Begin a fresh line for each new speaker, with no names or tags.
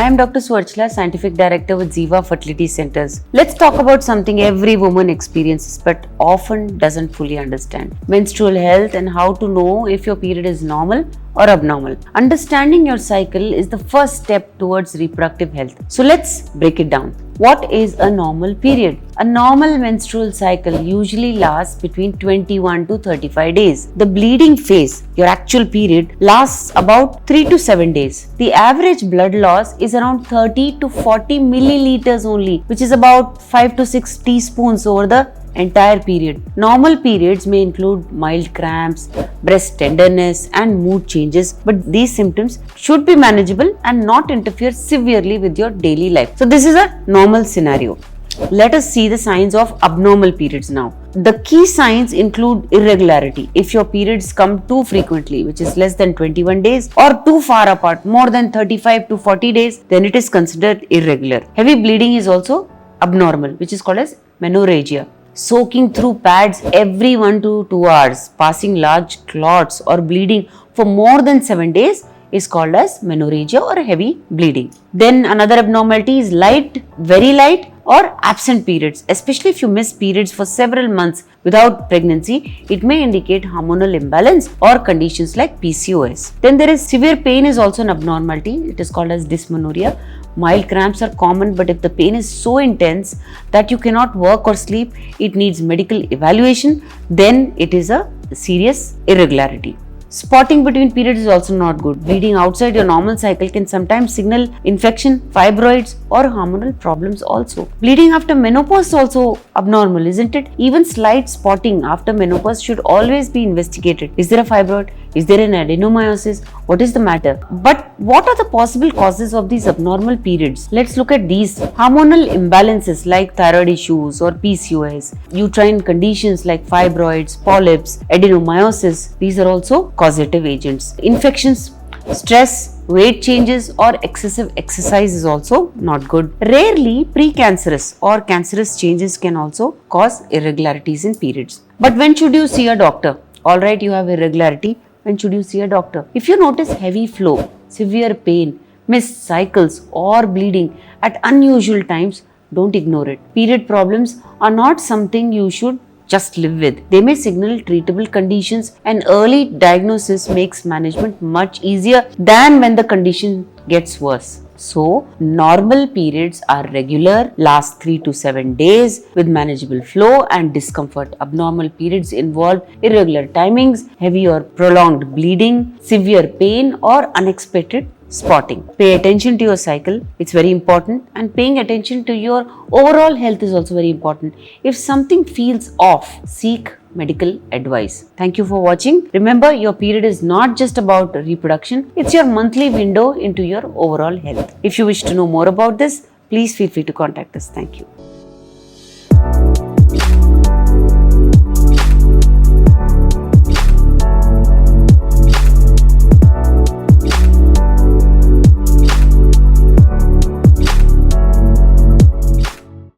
I am Dr. Swarchla, Scientific Director with Ziva Fertility Centers. Let's talk about something every woman experiences but often doesn't fully understand. Menstrual health and how to know if your period is normal or abnormal. Understanding your cycle is the first step towards reproductive health. So let's break it down. What is a normal period? A normal menstrual cycle usually lasts between 21 to 35 days. The bleeding phase, your actual period, lasts about 3 to 7 days. The average blood loss is around 30 to 40 milliliters only, which is about 5 to 6 teaspoons over the entire period. Normal periods may include mild cramps, breast tenderness, and mood changes, but these symptoms should be manageable and not interfere severely with your daily life. So this is a normal scenario. Let us see the signs of abnormal periods now. The key signs include irregularity. If your periods come too frequently, which is less than 21 days, or too far apart, more than 35 to 40 days, then it is considered irregular. Heavy bleeding is also abnormal, which is called as menorrhagia. Soaking through pads every 1 to 2 hours, passing large clots or bleeding for more than 7 days is called as menorrhagia or heavy bleeding. Then another abnormality is light, very light or absent periods. Especially if you miss periods for several months without pregnancy, it may indicate hormonal imbalance or conditions like PCOS. Then there is severe pain is also an abnormality. It is called as dysmenorrhea. Mild cramps are common, but if the pain is so intense that you cannot work or sleep, it needs medical evaluation, then it is a serious irregularity. Spotting between periods is also not good. Bleeding outside your normal cycle can sometimes signal infection, fibroids, or hormonal problems also. Bleeding after menopause is also abnormal, isn't it? Even slight spotting after menopause should always be investigated. Is there a fibroid? Is there an adenomyosis? What is the matter? But what are the possible causes of these abnormal periods? Let's look at these. Hormonal imbalances like thyroid issues or PCOS, uterine conditions like fibroids, polyps, adenomyosis, these are also causative agents. Infections, stress, weight changes or excessive exercise is also not good. Rarely precancerous or cancerous changes can also cause irregularities in periods. But when should you see a doctor? Alright, you have irregularity. When should you see a doctor? If you notice heavy flow, severe pain, missed cycles or bleeding at unusual times, don't ignore it. Period problems are not something you should just live with. They may signal treatable conditions, and early diagnosis makes management much easier than when the condition gets worse. So, normal periods are regular, last 3 to 7 days with manageable flow and discomfort. Abnormal periods involve irregular timings, heavy or prolonged bleeding, severe pain or unexpected spotting. Pay attention to your cycle, it's very important, and paying attention to your overall health is also very important. If something feels off, seek medical advice. Thank you for watching. Remember, your period is not just about reproduction, it's your monthly window into your overall health. If you wish to know more about this, please feel free to contact us. Thank you.